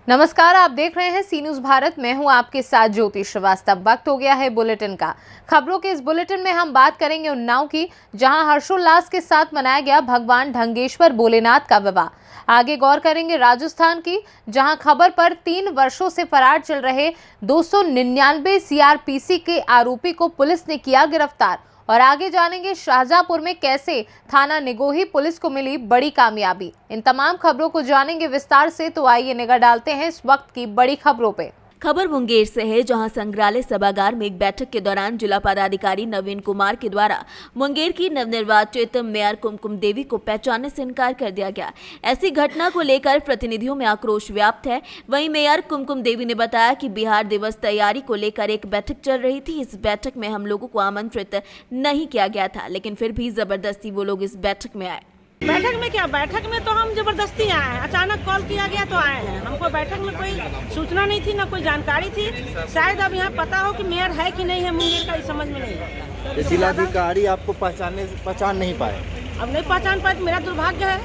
नमस्कार, आप देख रहे हैं सी न्यूज भारत। मैं हूं आपके साथ ज्योति श्रीवास्तव। वक्त हो गया है बुलेटिन का। खबरों के इस बुलेटिन में हम बात करेंगे उन्नाव की, जहां हर्षोल्लास के साथ मनाया गया भगवान ढंगेश्वर भोलेनाथ का विवाह। आगे गौर करेंगे राजस्थान की, जहां खबर पर 3 वर्षों से फरार चल रहे 299 सीआरपीसी के आरोपी को पुलिस ने किया गिरफ्तार। और आगे जानेंगे शाहजहांपुर में कैसे थाना निगोही पुलिस को मिली बड़ी कामयाबी। इन तमाम खबरों को जानेंगे विस्तार से, तो आइए निगाह डालते हैं इस वक्त की बड़ी खबरों पे। खबर मुंगेर से है, जहां संग्रहालय सभागार में एक बैठक के दौरान जिला पदाधिकारी नवीन कुमार के द्वारा मुंगेर की नवनिर्वाचित मेयर कुमकुम देवी को पहचानने से इनकार कर दिया गया। ऐसी घटना को लेकर प्रतिनिधियों में आक्रोश व्याप्त है। वहीं मेयर कुमकुम देवी ने बताया कि बिहार दिवस तैयारी को लेकर एक बैठक चल रही थी। इस बैठक में हम लोगों को आमंत्रित नहीं किया गया था, लेकिन फिर भी जबरदस्ती वो लोग इस बैठक में आए। बैठक में क्या? बैठक में तो हम जबरदस्ती आए हैं। अचानक कॉल किया गया तो आए हैं। हमको बैठक में कोई सूचना नहीं थी, ना कोई जानकारी थी। शायद अब यहाँ पता हो कि मेयर है कि नहीं है मुंगेर का, इस समझ में नहीं। जिलाधिकारी आपको पहचान नहीं पाए? अब नहीं पहचान पाए तो मेरा दुर्भाग्य है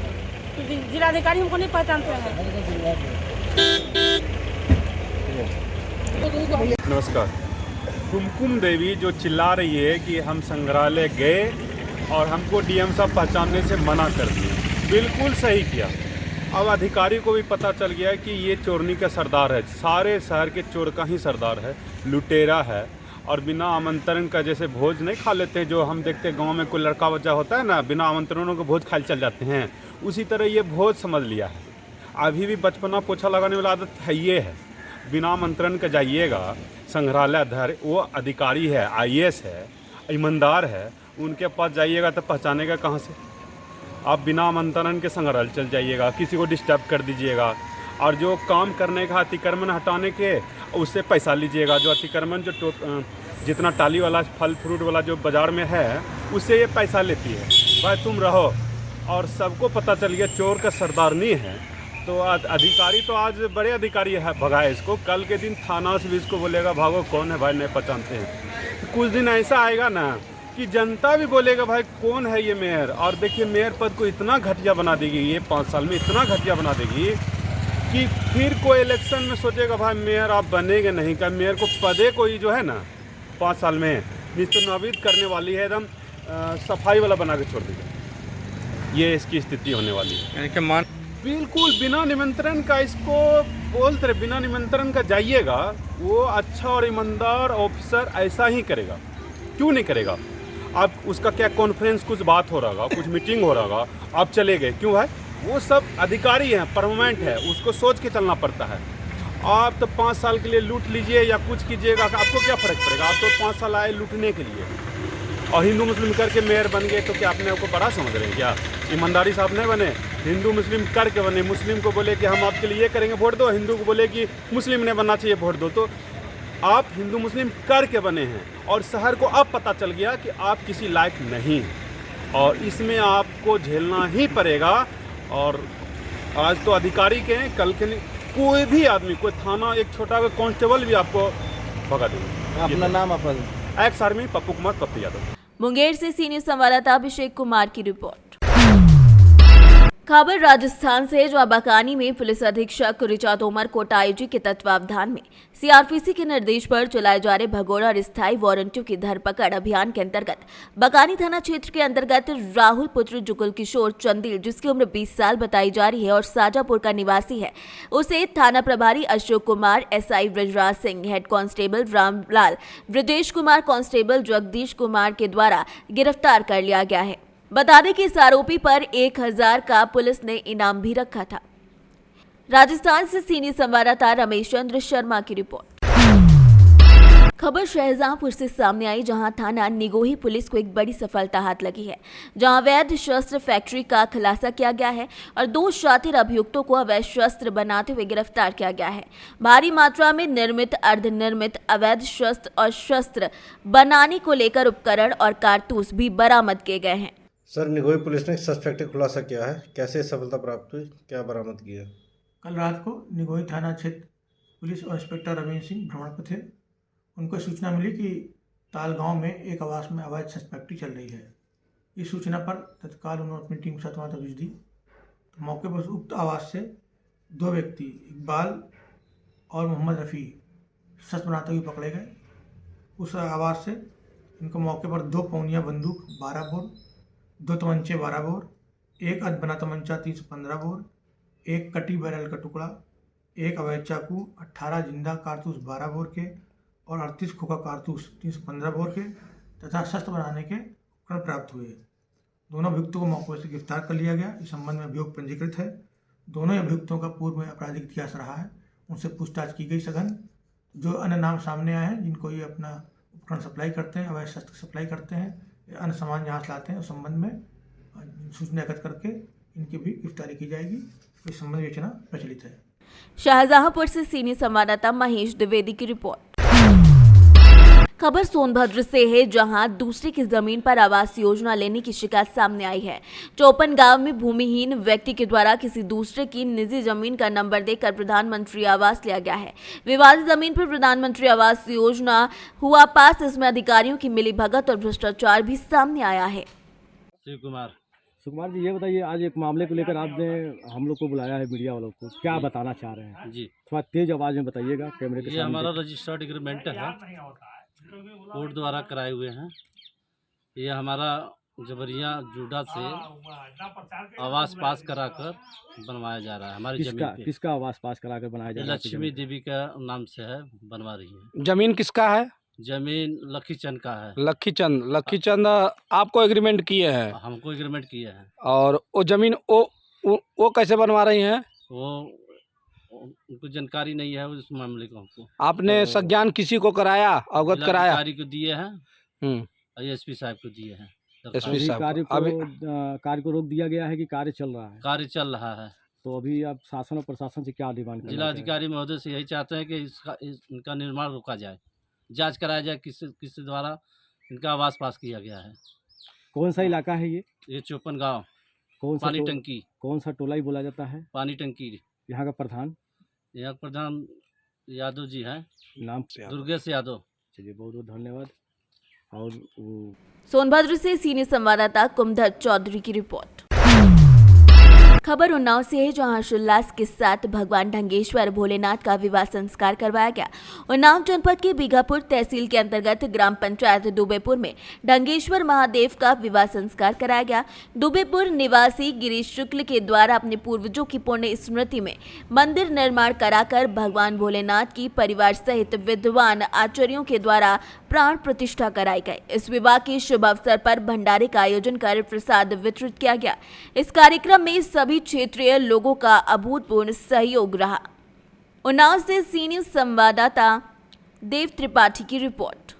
कि जिलाधिकारी हमको नहीं पहचानते हैं। नमस्कार। कुमकुम देवी जो चिल्ला रही है कि हम संग्रहालय गए और हमको डीएम साहब पहचानने से मना कर दिए, बिल्कुल सही किया। अब अधिकारी को भी पता चल गया कि ये चोरनी का सरदार है, सारे शहर के चोर का ही सरदार है, लुटेरा है। और बिना आमंत्रण का जैसे भोज नहीं खा लेते हैं, जो हम देखते हैं गांव में कोई लड़का बच्चा होता है ना, बिना आमंत्रणों के भोज खाए चल जाते हैं, उसी तरह ये भोज समझ लिया है। अभी भी बचपना पोछा लगाने वाला आदत है, ये है बिना आमंत्रण का जाइएगा। संग्रहालय अध्यक्ष वो अधिकारी है, आईएएस है, ईमानदार है, उनके पास जाइएगा तो पहचानेगा कहाँ से? आप बिना आमंत्रण के संग्रहालय चल जाइएगा, किसी को डिस्टर्ब कर दीजिएगा, और जो काम करने का अतिक्रमण हटाने के उससे पैसा लीजिएगा। जो अतिक्रमण जो जितना टाली वाला फल फ्रूट वाला जो बाज़ार में है, उससे ये पैसा लेती है। भाई तुम रहो। और सबको पता चल गया चोर का सरदार नहीं है। तो अधिकारी तो आज बड़े अधिकारी है, भगाए इसको। कल के दिन थाना से भी इसको बोलेगा भागो, कौन है भाई, नहीं पहचानते हैं। तो कुछ दिन ऐसा आएगा ना कि जनता भी बोलेगा भाई कौन है ये मेयर। और देखिए मेयर पद को इतना घटिया बना देगी ये 5 साल में, इतना घटिया बना देगी कि फिर कोई इलेक्शन में सोचेगा भाई मेयर आप बनेंगे नहीं। क्या मेयर को पदे कोई जो है ना 5 साल में निस्तनाबीद करने वाली है, एकदम सफाई वाला बना के छोड़ देगा। ये इसकी स्थिति होने वाली है। बिल्कुल बिना निमंत्रण का इसको बोलते रहे, बिना निमंत्रण का जाइएगा। वो अच्छा और ईमानदार ऑफिसर ऐसा ही करेगा, क्यों नहीं करेगा? आप उसका क्या कॉन्फ्रेंस कुछ बात हो रहा, कुछ मीटिंग हो रहा, आप चले गए, क्यों भाई? वो सब अधिकारी हैं, परमानेंट है, उसको सोच के चलना पड़ता है। आप तो 5 साल के लिए लूट लीजिए या कुछ कीजिएगा, आपको क्या फ़र्क पड़ेगा? आप तो 5 साल आए लूटने के लिए और हिंदू मुस्लिम करके मेयर बन गए, तो क्या अपने आपको बड़ा समझ रहे हैं क्या? ईमानदारी साहब नहीं बने, हिंदू मुस्लिम करके बने। मुस्लिम को बोले कि हम आपके लिए ये करेंगे, वोट दो। हिंदू को बोले कि मुस्लिम ने बनना चाहिए, वोट दो। तो आप हिंदू मुस्लिम करके बने हैं और शहर को अब पता चल गया कि आप किसी लायक नहीं हैं और इसमें आपको झेलना ही पड़ेगा। और आज तो अधिकारी के हैं, कल के नहीं, कोई भी आदमी, कोई थाना, एक छोटा कांस्टेबल भी आपको भगा देंगे। अपना नाम अपना? Ex army Pappu Kumar Pappu Yadav. मुंगेर से सी न्यूज संवाददाता अभिषेक कुमार की रिपोर्ट। खबर राजस्थान से, जो बकानी में पुलिस अधीक्षक ऋचा तोमर कोटाई के तत्वावधान में सीआरपीसी के निर्देश पर चलाए जा रहे भगोड़ा और स्थायी वारंटियों की धरपकड़ अभियान के अंतर्गत बकानी थाना क्षेत्र के अंतर्गत राहुल पुत्र जुगल किशोर चंदेल, जिसकी उम्र 20 साल बताई जा रही है और शाहजहांपुर का निवासी है, उसे थाना प्रभारी Ashok Kumar, SI Brajraj Singh, head constable Ramlal, Brajesh Kumar, constable Jagdish Kumar के द्वारा गिरफ्तार कर लिया गया है। बता दें कि इस आरोपी पर 1000 का पुलिस ने इनाम भी रखा था। राजस्थान से सीनियर संवाददाता रमेश चंद्र शर्मा की रिपोर्ट। खबर शाहजहांपुर से सामने आई, जहां थाना निगोही पुलिस को एक बड़ी सफलता हाथ लगी है, जहां अवैध शस्त्र फैक्ट्री का खुलासा किया गया है और 2 शातिर अभियुक्तों को अवैध शस्त्र बनाते हुए गिरफ्तार किया गया है। भारी मात्रा में निर्मित, अर्धनिर्मित अवैध शस्त्र और शस्त्र बनाने को लेकर उपकरण और कारतूस भी बरामद किए गए हैं। सर, निगोही पुलिस ने सस्पेक्ट खुलासा किया है, कैसे सफलता प्राप्त हुई, क्या बरामद किया? कल रात को निगोही थाना क्षेत्र पुलिस और इंस्पेक्टर रवींद्र सिंह भ्रमण पर थे। उनको सूचना मिली कि ताल गांव में एक आवास में अवैध फैक्ट्री चल रही है। इस सूचना पर तत्काल उन्होंने अपनी टीम के साथ वहाँ तक भेज दी। तो मौके पर उक्त आवास से 2 व्यक्ति, इकबाल और मोहम्मद रफ़ी शस्त्र बनाते हुए पकड़े गए। उस आवाज़ से इनको मौके पर 2 पौनिया बंदूक 12 बोर, 2 तमंचे 12 बोर, 1 अधबना तमंचा 315 बोर, 1 कटी बैरल का टुकड़ा, 1 अवैध चाकू, 18 जिंदा कारतूस 12 बोर के और 38 खोखा कारतूस 315 बोर के तथा शस्त्र बनाने के उपकरण प्राप्त हुए। दोनों अभियुक्तों को मौके से गिरफ्तार कर लिया गया। इस संबंध में अभियोग पंजीकृत है। दोनों अभियुक्तों का पूर्व में आपराधिक इतिहास रहा है। उनसे पूछताछ की गई सघन। जो अन्य नाम सामने आए हैं जिनको ये अपना उपकरण सप्लाई करते हैं, अवैध शस्त्र सप्लाई करते हैं, अन्य सामान जहाँ से लाते हैं, उस संबंध में सूचना एकत्र करके इनकी भी गिरफ्तारी की जाएगी। इस संबंध में विवेचना प्रचलित है। शाहजहांपुर से सीनियर संवाददाता महेश द्विवेदी की रिपोर्ट। खबर सोनभद्र से है, जहां दूसरे की जमीन पर आवास योजना लेने की शिकायत सामने आई है। चौपन गांव में भूमिहीन व्यक्ति के द्वारा किसी दूसरे की निजी जमीन का नंबर देकर प्रधानमंत्री आवास लिया गया है। विवादित जमीन पर प्रधानमंत्री आवास योजना हुआ पास। इसमें अधिकारियों की मिलीभगत और भ्रष्टाचार भी सामने आया है। सुकुमार जी, ये बताइए, आज एक मामले को लेकर आपने हम लोग को बुलाया है, मीडिया वालों को, क्या बताना चाह रहे हैं? जी, थोड़ा तेज आवाज में बताइएगा कैमरे के ये सामने। हमारा रजिस्टर्ड एग्रीमेंट है, कोर्ट द्वारा कराए हुए हैं। ये हमारा जबरिया जुडा से आवास पास कराकर बनवाया जा रहा है हमारी जमीन पे। किसका आवास पास कराकर बनाया जा रहा है? लक्ष्मी देवी का नाम से है, बनवा रही है। जमीन किसका है? जमीन लक्की चंद का है। लक्की चंद आपको एग्रीमेंट किए हैं? हमको एग्रीमेंट किए हैं। और वो जमीन वो कैसे बनवा रही हैं? वो उनको जानकारी नहीं है उस मामले को। हमको आपने संज्ञान किसी को कराया, अवगत कराया? अधिकारी को दिए हैं, एसपी साहब को दिए हैं। एसपी साहब कार्य को रोक दिया गया है कि कार्य चल रहा है? कार्य चल रहा है। तो अभी आप शासन और प्रशासन से क्या डिमांड करना चाहते हैं? जिलाधिकारी महोदय से यही चाहते हैं कि इनका निर्माण रोका जाए, जांच कराया जाए किस द्वारा इनका आवास पास किया गया है। कौन सा इलाका है ये? ये चौपन गाँव, कौन सा पानी टंकी। कौन सा टोला ही बोला जाता है? पानी टंकी। यहाँ का प्रधान? यहाँ प्रधान यादव जी हैं, नाम? दुर्गेश यादव। चलिए, बहुत बहुत धन्यवाद। और सोनभद्र से सीनियर संवाददाता कुमधर चौधरी की रिपोर्ट। खबर उन्नाव से है, जहां हर्षोल्लास के साथ भगवान ढंगेश्वर भोलेनाथ का विवाह संस्कार करवाया गया। उन्नाव जनपद के बीघापुर तहसील के अंतर्गत ग्राम पंचायत दुबेपुर में ढंगेश्वर महादेव का विवाह संस्कार कराया गया। दुबेपुर निवासी गिरीश शुक्ल के द्वारा अपने पूर्वजों की पुण्य स्मृति में मंदिर निर्माण कराकर भगवान भोलेनाथ की परिवार सहित विद्वान आचार्यों के द्वारा प्राण प्रतिष्ठा कराई गई। इस विवाह के शुभ अवसर पर भंडारे का आयोजन कर प्रसाद वितरित किया गया। इस कार्यक्रम में सभी क्षेत्रीय लोगों का अभूतपूर्व सहयोग रहा। उन्नाव से सीनियर संवाददाता देव त्रिपाठी की रिपोर्ट।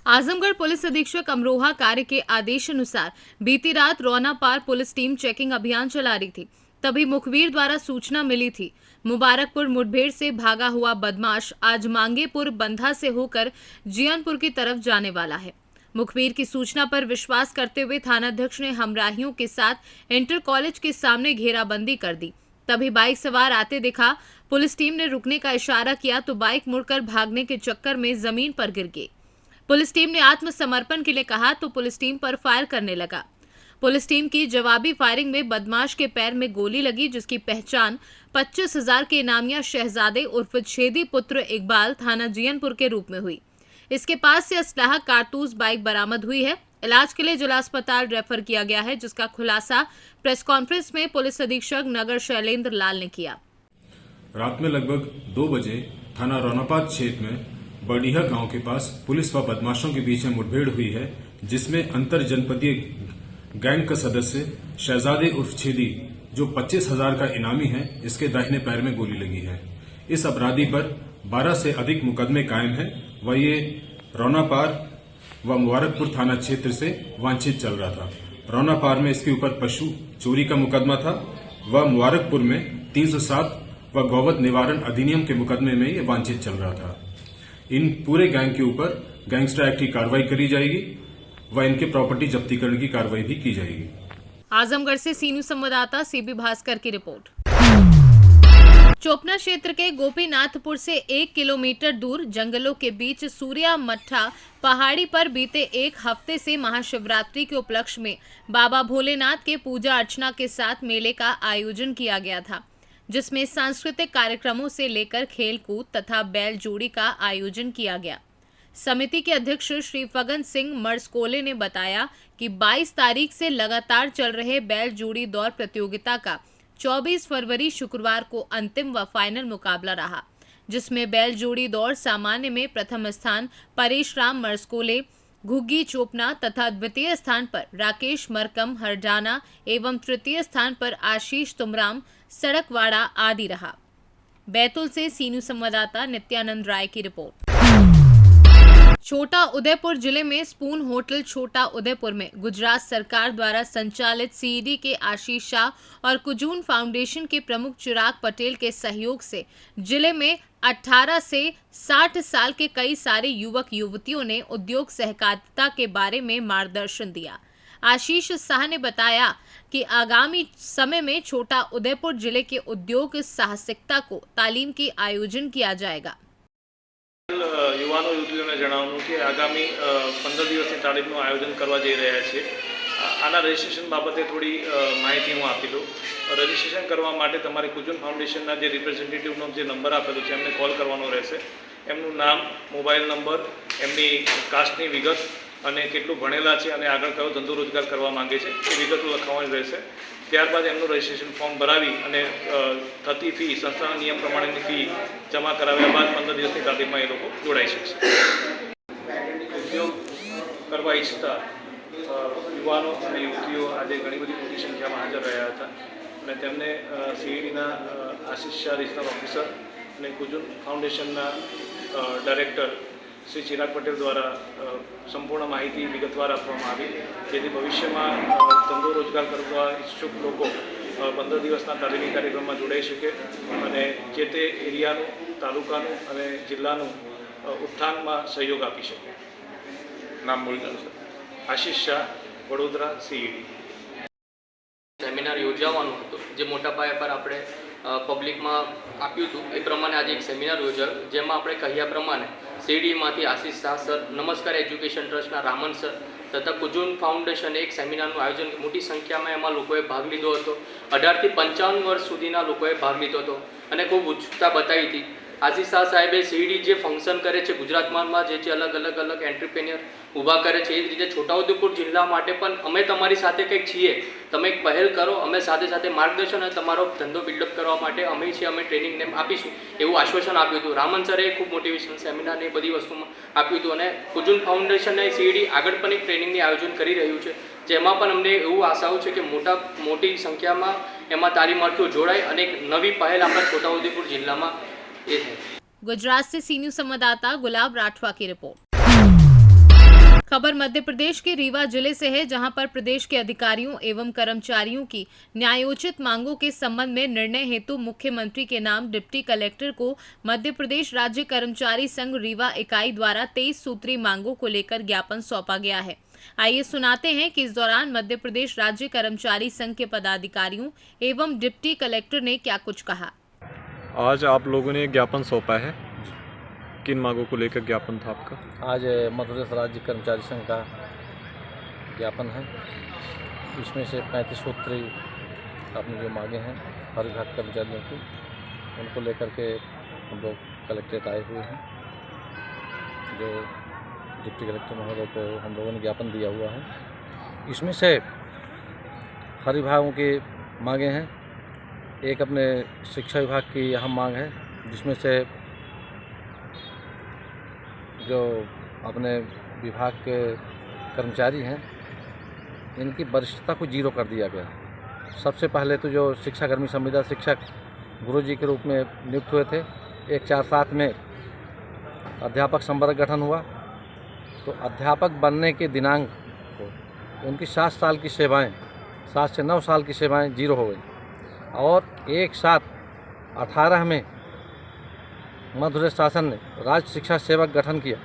आजमगढ़ पुलिस अधीक्षक अमरोहा कार्य के आदेश अनुसार बीती रात रौना पार पुलिस टीम चेकिंग अभियान चला रही थी। तभी मुखबिर द्वारा सूचना मिली थी, मुबारकपुर मुठभेड़ से भागा हुआ बदमाश आज मांगेपुर बंधा से होकर जियानपुर की तरफ जाने वाला है। मुखबिर की सूचना पर विश्वास करते हुए थानाध्यक्ष ने हमराहियों के साथ इंटर कॉलेज के सामने घेराबंदी कर दी। तभी बाइक सवार आते दिखा। पुलिस टीम ने रुकने का इशारा किया तो बाइक मुड़कर भागने के चक्कर में जमीन पर गिर गई। पुलिस टीम ने आत्मसमर्पण के लिए कहा तो पुलिस टीम पर फायर करने लगा। पुलिस टीम की जवाबी फायरिंग में बदमाश के पैर में गोली लगी, जिसकी पहचान 25,000 के इनामिया शहजादे उर्फ छेदी पुत्र इकबाल थाना जियनपुर के रूप में हुई। इसके पास से असलाह कारतूस बाइक बरामद हुई है। इलाज के लिए जिला अस्पताल रेफर किया गया है, जिसका खुलासा प्रेस कॉन्फ्रेंस में पुलिस अधीक्षक नगर शैलेंद्र लाल ने किया। रात में लगभग 2 बजे थाना रौनापाद क्षेत्र में बड़ीहा गांव के पास पुलिस व बदमाशों के बीच में मुठभेड़ हुई है, जिसमें अंतर जनपदीय गैंग का सदस्य शहजादे उर्फ छेदी, जो 25,000 का इनामी है, इसके दाहिने पैर में गोली लगी है। इस अपराधी पर 12 से अधिक मुकदमे कायम है व ये रौनापार व मुबारकपुर थाना क्षेत्र से वांछित चल रहा था। रौनापार में इसके ऊपर पशु चोरी का मुकदमा था व मुबारकपुर में 307 व गौवध निवारण अधिनियम के मुकदमे में ये वांछित चल रहा था। इन पूरे गैंग के ऊपर गैंगस्टर एक्ट की कार्रवाई करी जाएगी व इनके प्रॉपर्टी जब्तीकरण की कार्रवाई भी की जाएगी। आजमगढ़ से सीनियर संवाददाता सीबी भास्कर की रिपोर्ट। चोपना क्षेत्र के गोपीनाथपुर से 1 किलोमीटर दूर जंगलों के बीच सूर्या मट्ठा पहाड़ी पर बीते 1 हफ्ते से महाशिवरात्रि के उपलक्ष्य में बाबा भोलेनाथ के पूजा अर्चना के साथ मेले का आयोजन किया गया था। जिसमें सांस्कृतिक कार्यक्रमों से लेकर खेल कूद तथा बैल जोड़ी का आयोजन किया गया। समिति के अध्यक्ष श्री फगन सिंह मर्सकोले ने बताया कि 22 तारीख से लगातार चल रहे बैल जोड़ी दौड़ प्रतियोगिता का 24 फरवरी शुक्रवार को अंतिम व फाइनल मुकाबला रहा, जिसमें बैल जोड़ी दौड़ सामान्य में प्रथम स्थान परेश राम मर्सकोले, घुग्गी चोपना तथा द्वितीय स्थान पर राकेश मरकम हरजाना एवं तृतीय स्थान पर आशीष तुमराम सड़कवाड़ा आदि रहा। बैतूल से सीनू संवाददाता नित्यानंद राय की रिपोर्ट। छोटा उदेपुर जिले में स्पून होटल छोटा उदेपुर में गुजरात सरकार द्वारा संचालित सीईडी के आशीष शाह और कुजून फाउंडेशन के प्रमुख चिराग पटेल के सहयोग से जिले में 18 से 60 साल के कई सारे युवक युवतियों ने उद्योग सहकारिता के बारे में मार्गदर्शन दिया। आशीष शाह ने बताया कि आगामी समय में छोटा उदेपुर जिले के उद्योग साहसिकता को तालीम की आयोजन किया जाएगा। યુવાનો યુવતીઓને જણાવવાનું કે આગામી 15 દિવસની તાલીમનું આયોજન કરવા જઈ રહ્યા છીએ। આના રજિસ્ટ્રેશન બાબતે થોડી માહિતી હું આપી દઉં। રજિસ્ટ્રેશન કરવા માટે તમારે કુજુન ફાઉન્ડેશનના જે રિપ્રેઝેન્ટેટિવનો જે નંબર આપેલો છે એમને કોલ કરવાનો રહેશે। એમનું નામ, મોબાઈલ નંબર, એમની કાસ્ટની વિગત અને કેટલું ભણેલા છે અને આગળ કયો ધંધો રોજગાર કરવા માંગે છે એ વિગતો લખાવવાની રહેશે। ત્યારબાદ એમનું રજિસ્ટ્રેશન ફોર્મ ભરાવી અને થતી ફી, સંસ્થાના નિયમ પ્રમાણેની ફી જમા કરાવ્યા બાદ 15 દિવસની તાલીમમાં એ લોકો જોડાઈ શકશે। ઉદ્યોગ કરવા ઈચ્છતા યુવાનો અને યુવતીઓ આજે ઘણી બધી મોટી સંખ્યામાં હાજર રહ્યા હતા અને તેમને સીઈડીના આશીષ શાહ રિજનલ ઓફિસર અને કુજુન ફાઉન્ડેશનના ડાયરેક્ટર શ્રી ચિરાગ પટેલ દ્વારા સંપૂર્ણ માહિતી વિગતવાર આપવામાં આવી, જેથી ભવિષ્યમાં ધંધો રોજગાર કરવા ઈચ્છુક લોકો 15 દિવસના તાલીમી કાર્યક્રમમાં જોડાઈ શકે અને જે તે એરિયાનું, તાલુકાનું અને જિલ્લાનું ઉત્થાનમાં સહયોગ આપી શકે। નામ બોલજો સર। આશીષ શાહ, વડોદરા, સીઈડી। સેમિનાર યોજાવાનું હતું જે મોટા પાયા પર આપણે પબ્લિકમાં આપ્યું હતું એ પ્રમાણે આજે એક સેમિનાર યોજાયો, જેમાં આપણે કહ્યા પ્રમાણે સીડીમાંથી આશીષ શાહ સર, નમસ્કાર એજ્યુકેશન ટ્રસ્ટના રામન સર તથા કુજુન ફાઉન્ડેશને એક સેમિનારનું આયોજન મોટી સંખ્યામાં એમાં લોકોએ ભાગ લીધો હતો। 18 થી 55 વર્ષ સુધીના લોકોએ ભાગ લીધો હતો અને ખૂબ ઉત્સુકતા બતાવી હતી। આશીષ શાહ સાહેબે સીડી જે ફંક્શન કરે છે ગુજરાતમાં, જે અલગ અલગ એન્ટરપ્રેન્યોર ઊભા કરે છે, એ જ રીતે છોટાઉદેપુર જિલ્લા માટે પણ અમે તમારી સાથે કંઈક છીએ, તમે એક પહેલ કરો, અમે સાથે સાથે માર્ગદર્શન અને તમારો ધંધો બિલ્ડઅપ કરવા માટે અમે છીએ, અમે ટ્રેનિંગને આપીશું એવું આશ્વાસન આપ્યું હતું। રામન સરે ખૂબ મોટિવેશનલ સેમિનારને એ બધી વસ્તુમાં આપ્યું હતું અને કુજુન ફાઉન્ડેશનને સીડી આગળ પણ એક ટ્રેનિંગની આયોજન કરી રહ્યું છે, જેમાં પણ અમને એવું આશાઓ છે કે મોટી સંખ્યામાં એમાં તાલીમાર્થીઓ જોડાય અને એક નવી પહેલ આપણા છોટાઉદેપુર જિલ્લામાં ये है। गुजरात से सीनू संवाददाता गुलाब राठवा की रिपोर्ट। खबर मध्य प्रदेश के रीवा जिले से है, जहां पर प्रदेश के अधिकारियों एवं कर्मचारियों की न्यायोचित मांगों के संबंध में निर्णय हेतु मुख्यमंत्री के नाम डिप्टी कलेक्टर को मध्य प्रदेश राज्य कर्मचारी संघ रीवा इकाई द्वारा 23 सूत्री मांगों को लेकर ज्ञापन सौंपा गया है। आइए सुनाते हैं कि इस दौरान मध्य प्रदेश राज्य कर्मचारी संघ के पदाधिकारियों एवं डिप्टी कलेक्टर ने क्या कुछ कहा। आज आप लोगों ने ज्ञापन सौंपा है, किन मांगों को लेकर ज्ञापन था आपका? आज मध्य प्रदेश राज्य कर्मचारी संघ का ज्ञापन है, इसमें से 35 सूत्री आपने जो मांगे हैं हर विभाग कर्मचारियों को, उनको लेकर के हम लोग कलेक्ट्रेट आए हुए हैं। जो डिप्टी कलेक्टर महोदय को हम लोगों ने ज्ञापन दिया हुआ है, इसमें से हर विभागों की मांगे हैं। एक अपने शिक्षा विभाग की अहम मांग है, जिसमें से जो अपने विभाग के कर्मचारी हैं इनकी वरिष्ठता को 0 कर दिया गया। सबसे पहले तो जो शिक्षाकर्मी संविदा शिक्षक गुरुजी के रूप में नियुक्त हुए थे, 147 में अध्यापक संवर्ग गठन हुआ, तो अध्यापक बनने के दिनांक को उनकी 7 साल की सेवाएं, 7 से 9 साल की सेवाएं 0 हो गई और एक साथ 18 में मध्य प्रदेश शासन ने राज्य शिक्षा सेवक गठन किया।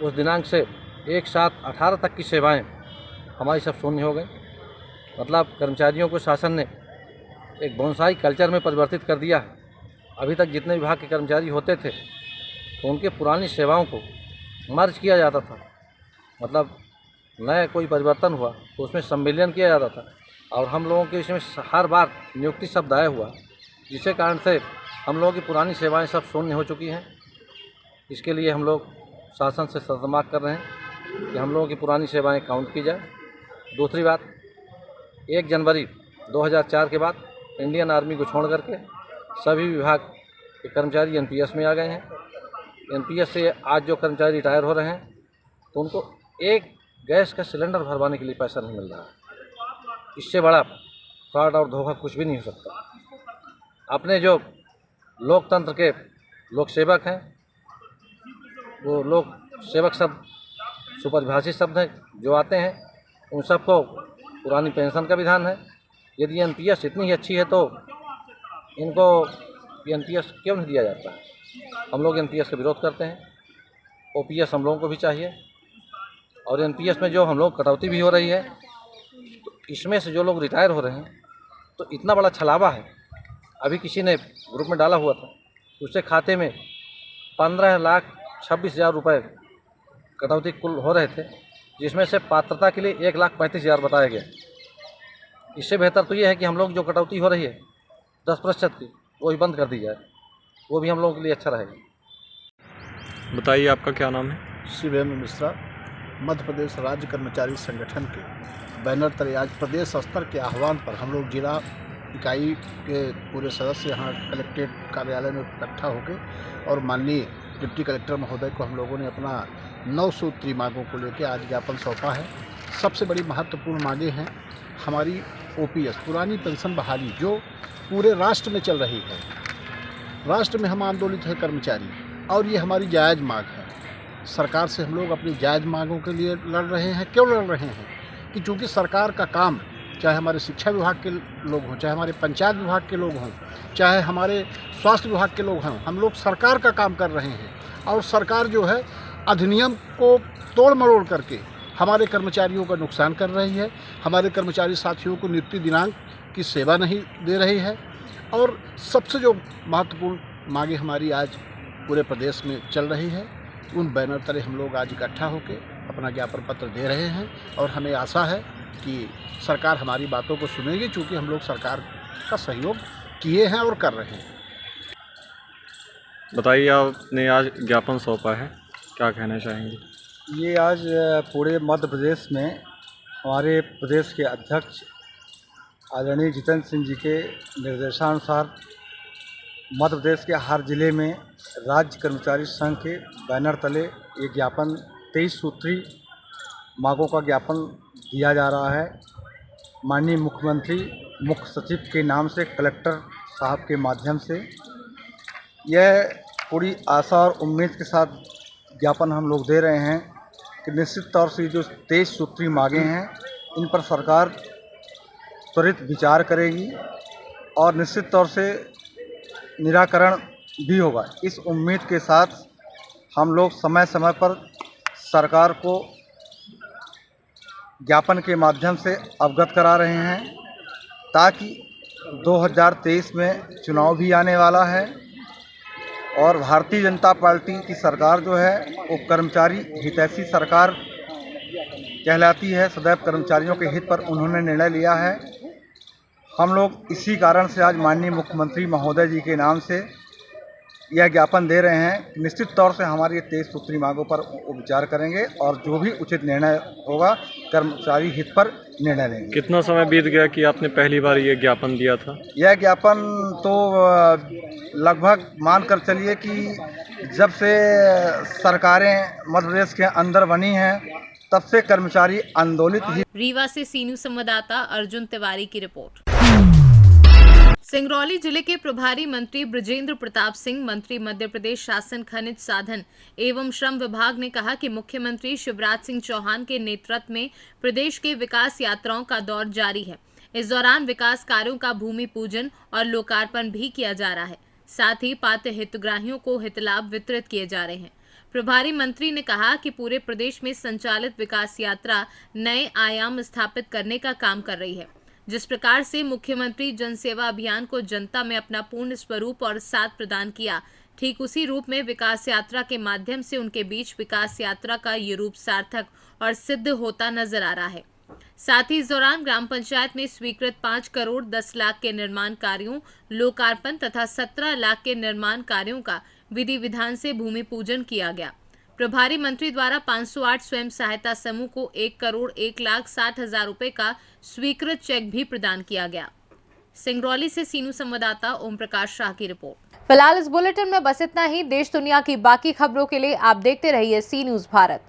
उस दिनांक से एक साथ 18 तक की सेवाएं हमारी सब शून्य हो गई। मतलब कर्मचारियों को शासन ने एक बोनसाई कल्चर में परिवर्तित कर दिया है। अभी तक जितने विभाग के कर्मचारी होते थे तो उनके पुरानी सेवाओं को मर्ज किया जाता था, मतलब नया कोई परिवर्तन हुआ तो उसमें सम्मिलन किया जाता था और हम लोगों के इसमें हर बार नियुक्ति शब्द आया हुआ जिसके कारण से हम लोगों की पुरानी सेवाएं सब शून्य हो चुकी हैं। इसके लिए हम लोग शासन से सदमाग कर रहे हैं कि हम लोगों की पुरानी सेवाएं काउंट की जाए। दूसरी बात, 1 जनवरी 2004 के बाद इंडियन आर्मी को छोड़ करके सभी विभाग के कर्मचारी एनपीएस में आ गए हैं। एनपीएस से आज जो कर्मचारी रिटायर हो रहे हैं तो उनको एक गैस का सिलेंडर भरवाने के लिए पैसा नहीं मिल रहा है। इससे बड़ा फ्रॉड और धोखा कुछ भी नहीं हो सकता। अपने जो लोकतंत्र के लोक सेवक हैं, वो लोक सेवक शब्द सुपरिभाषित शब्द हैं, जो आते हैं उन सबको पुरानी पेंशन का विधान है। यदि एनपीएस इतनी ही अच्छी है तो इनको एनपीएस क्यों नहीं दिया जाता है? हम लोग एनपीएस का विरोध करते हैं। ओपीएस हम लोगों को भी चाहिए। और एनपीएस में जो हम लोग कटौती भी हो रही है, तो इसमें से जो लोग रिटायर हो रहे हैं तो इतना बड़ा छलावा है। अभी किसी ने ग्रुप में डाला हुआ था, उसके खाते में 15,26,000 रुपये कटौती कुल हो रहे थे, जिसमें से पात्रता के लिए 1,35,000 बताया गया। इससे बेहतर तो ये है कि हम लोग जो कटौती हो रही है 10% की, वो भी बंद कर दी जाए। वो भी हम लोगों के लिए अच्छा रहेगा। बताइए, आपका क्या नाम है? शिवेंद्र मिश्रा, मध्य प्रदेश राज्य कर्मचारी संगठन के बैनर तले आज प्रदेश स्तर के आह्वान पर हम लोग जिला इकाई के पूरे सदस्य यहाँ कलेक्ट्रेट कार्यालय में इकट्ठा होकर और माननीय डिप्टी कलेक्टर महोदय को हम लोगों ने अपना 9 सूत्री मांगों को लेकर आज ज्ञापन सौंपा है। सबसे बड़ी महत्वपूर्ण मांगें हैं हमारी ओपीएस पुरानी पेंशन बहाली, जो पूरे राष्ट्र में चल रही है। राष्ट्र में हम आंदोलित है कर्मचारी, और ये हमारी जायज़ मांग है। सरकार से हम लोग अपनी जायज़ मांगों के लिए लड़ रहे हैं। क्यों लड़ रहे हैं? कि चूँकि सरकार का काम, चाहे हमारे शिक्षा विभाग के लोग हों, चाहे हमारे पंचायत विभाग के लोग हों, चाहे हमारे स्वास्थ्य विभाग के लोग हों, हम लोग सरकार का काम कर रहे हैं। और सरकार जो है अधिनियम को तोड़ मरोड़ करके हमारे कर्मचारियों का नुकसान कर रही है। हमारे कर्मचारी साथियों को नियुक्ति दिनांक की सेवा नहीं दे रही है। और सबसे जो महत्वपूर्ण मांगे हमारी आज पूरे प्रदेश में चल रही है, उन बैनर तले हम लोग आज इकट्ठा होकर अपना ज्ञापन पत्र दे रहे हैं। और हमें आशा है कि सरकार हमारी बातों को सुनेगी, चूँकि हम लोग सरकार का सहयोग किए हैं और कर रहे हैं। बताइए, आपने आज ज्ञापन सौंपा है, क्या कहना चाहेंगे? ये आज पूरे मध्य प्रदेश में हमारे प्रदेश के अध्यक्ष आदरणीय जितेंद्र सिंह जी के निर्देशानुसार मध्य प्रदेश के हर जिले में राज्य कर्मचारी संघ के बैनर तले ये ज्ञापन 23 सूत्री मांगों का ज्ञापन दिया जा रहा है। माननीय मुख्यमंत्री मुख्य सचिव के नाम से कलेक्टर साहब के माध्यम से यह पूरी आशा और उम्मीद के साथ ज्ञापन हम लोग दे रहे हैं कि निश्चित तौर से जो 23 सूत्री मांगें हैं, इन पर सरकार त्वरित विचार करेगी और निश्चित तौर से निराकरण भी होगा। इस उम्मीद के साथ हम लोग समय समय पर सरकार को ज्ञापन के माध्यम से अवगत करा रहे हैं, ताकि 2023 में चुनाव भी आने वाला है और भारतीय जनता पार्टी की सरकार जो है वो कर्मचारी हितैषी सरकार कहलाती है। सदैव कर्मचारियों के हित पर उन्होंने निर्णय लिया है। हम लोग इसी कारण से आज माननीय मुख्यमंत्री महोदय जी के नाम से यह ज्ञापन दे रहे हैं। निश्चित तौर से हमारी 23 सूत्री मांगों पर विचार करेंगे और जो भी उचित निर्णय होगा कर्मचारी हित पर निर्णय लेंगे। कितना समय बीत गया कि आपने पहली बार ये ज्ञापन दिया था? यह ज्ञापन तो लगभग मान कर चलिए कि जब से सरकारें मध्य प्रदेश के अंदर बनी हैं तब से कर्मचारी आंदोलित ही। रीवा से सीनू संवाददाता अर्जुन तिवारी की रिपोर्ट। सिंगरौली जिले के प्रभारी मंत्री बृजेंद्र प्रताप सिंह, मंत्री मध्य प्रदेश शासन खनिज साधन एवं श्रम विभाग ने कहा कि मुख्यमंत्री शिवराज सिंह चौहान के नेतृत्व में प्रदेश के विकास यात्राओं का दौर जारी है। इस दौरान विकास कार्यों का भूमि पूजन और लोकार्पण भी किया जा रहा है। साथ ही पात्र हितग्राहियों को हितलाभ वितरित किए जा रहे हैं। प्रभारी मंत्री ने कहा कि पूरे प्रदेश में संचालित विकास यात्रा नए आयाम स्थापित करने का काम कर रही है। जिस प्रकार से मुख्यमंत्री जनसेवा अभियान को जनता में अपना पूर्ण स्वरूप और साथ प्रदान किया, ठीक उसी रूप में विकास यात्रा के माध्यम से उनके बीच विकास यात्रा का ये रूप सार्थक और सिद्ध होता नजर आ रहा है। साथ ही इस दौरान ग्राम पंचायत में स्वीकृत 5 करोड़ 10 लाख के निर्माण कार्यों लोकार्पण तथा 17 लाख के निर्माण कार्यों का विधि विधान से भूमि पूजन किया गया। प्रभारी मंत्री द्वारा 508 स्वयं सहायता समूह को 1 करोड़ 1,60,000 रुपए का स्वीकृत चेक भी प्रदान किया गया। सिंगरौली से सीनू संवाददाता ओम प्रकाश शाह की रिपोर्ट। फिलहाल इस बुलेटिन में बस इतना ही। देश दुनिया की बाकी खबरों के लिए आप देखते रहिए सी न्यूज़ भारत।